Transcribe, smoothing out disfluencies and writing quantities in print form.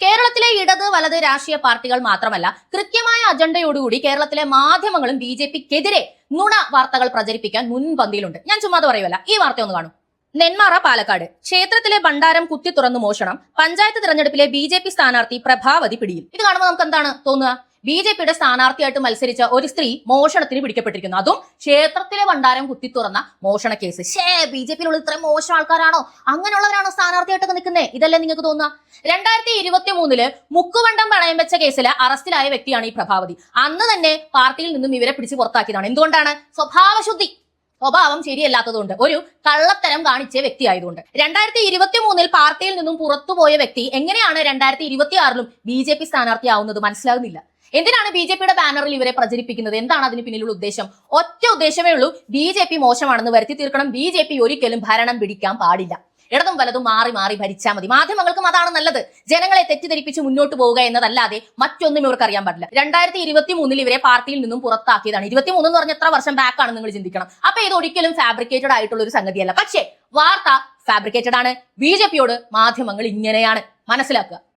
കേരളത്തിലെ ഇടത് വലത് രാഷ്ട്രീയ പാർട്ടികൾ മാത്രമല്ല കൃത്യമായ അജണ്ടയോടുകൂടി കേരളത്തിലെ മാധ്യമങ്ങളും BJPക്കെതിരെ നുണ വാർത്തകൾ പ്രചരിപ്പിക്കാൻ മുൻപന്തിയിലുണ്ട്. ഞാൻ ചുമ്മാതെ പറയുമല്ല, ഈ വാർത്ത ഒന്ന് കാണും. നെന്മാറ പാലക്കാട് ക്ഷേത്രത്തിലെ ഭണ്ഡാരം കുത്തി തുറന്നു മോഷണം, പഞ്ചായത്ത് തിരഞ്ഞെടുപ്പിലെ BJP സ്ഥാനാർത്ഥി പ്രഭാവതി പിടിയിൽ. ഇത് കാണുമ്പോൾ നമുക്ക് എന്താണ് തോന്നുക? BJPയുടെ സ്ഥാനാർത്ഥിയായിട്ട് മത്സരിച്ച ഒരു സ്ത്രീ മോഷണത്തിന് പിടിക്കപ്പെട്ടിരിക്കുന്നു. അതും ക്ഷേത്രത്തിലെ ഭണ്ഡാരം കുത്തി തുറന്ന മോഷണ കേസ്. BJPയിലുള്ള ഇത്രയും മോശം ആൾക്കാരാണോ, അങ്ങനെയുള്ളവരാണോ സ്ഥാനാർത്ഥിയായിട്ടൊക്കെ നിൽക്കുന്നത്? ഇതല്ലേ നിങ്ങൾക്ക് തോന്നുക? 2023 മുക്കുവണ്ടം പണയം വെച്ച കേസിൽ അറസ്റ്റിലായ വ്യക്തിയാണ് ഈ പ്രഭാവതി. അന്ന് തന്നെ പാർട്ടിയിൽ നിന്നും ഇവരെ പിടിച്ച് പുറത്താക്കിയതാണ്. എന്തുകൊണ്ടാണ്? സ്വഭാവം ശരിയല്ലാത്തതുകൊണ്ട്, ഒരു കള്ളത്തരം കാണിച്ച വ്യക്തി ആയതുകൊണ്ട്. 2023 പാർട്ടിയിൽ നിന്നും പുറത്തുപോയ വ്യക്തി എങ്ങനെയാണ് 2026 BJP സ്ഥാനാർത്ഥിയാവുന്നത്? മനസ്സിലാകുന്നില്ല. എന്തിനാണ് BJPയുടെ ബാനറിൽ ഇവരെ പ്രചരിപ്പിക്കുന്നത്? എന്താണ് അതിന് പിന്നിലുള്ള ഉദ്ദേശം? ഒറ്റ ഉദ്ദേശമേ ഉള്ളൂ, BJP മോശമാണെന്ന് വരുത്തി തീർക്കണം. BJP ഒരിക്കലും ഭരണം പിടിക്കാൻ പാടില്ല. ഇടതും വലതും മാറി മാറി ഭരിച്ചാൽ മതി. മാധ്യമങ്ങൾക്കും അതാണ് നല്ലത്. ജനങ്ങളെ തെറ്റിദ്ധരിപ്പിച്ച് മുന്നോട്ട് പോവുക എന്നതല്ലാതെ മറ്റൊന്നും ഇവർക്ക് അറിയാൻ പാടില്ല. 2023 ഇവരെ പാർട്ടിയിൽ നിന്നും പുറത്താക്കിയതാണ്. 23 എന്ന് പറഞ്ഞ എത്ര വർഷം ബാക്ക് ആണ് നിങ്ങൾ ചിന്തിക്കണം. അപ്പൊ ഇത് ഒരിക്കലും ഫാബ്രിക്കേറ്റഡ് ആയിട്ടുള്ള ഒരു സംഗതിയല്ല. പക്ഷേ വാർത്ത ഫാബ്രിക്കേറ്റഡ് ആണ്. BJPയോട് മാധ്യമങ്ങൾ ഇങ്ങനെയാണ്, മനസ്സിലാക്കുക.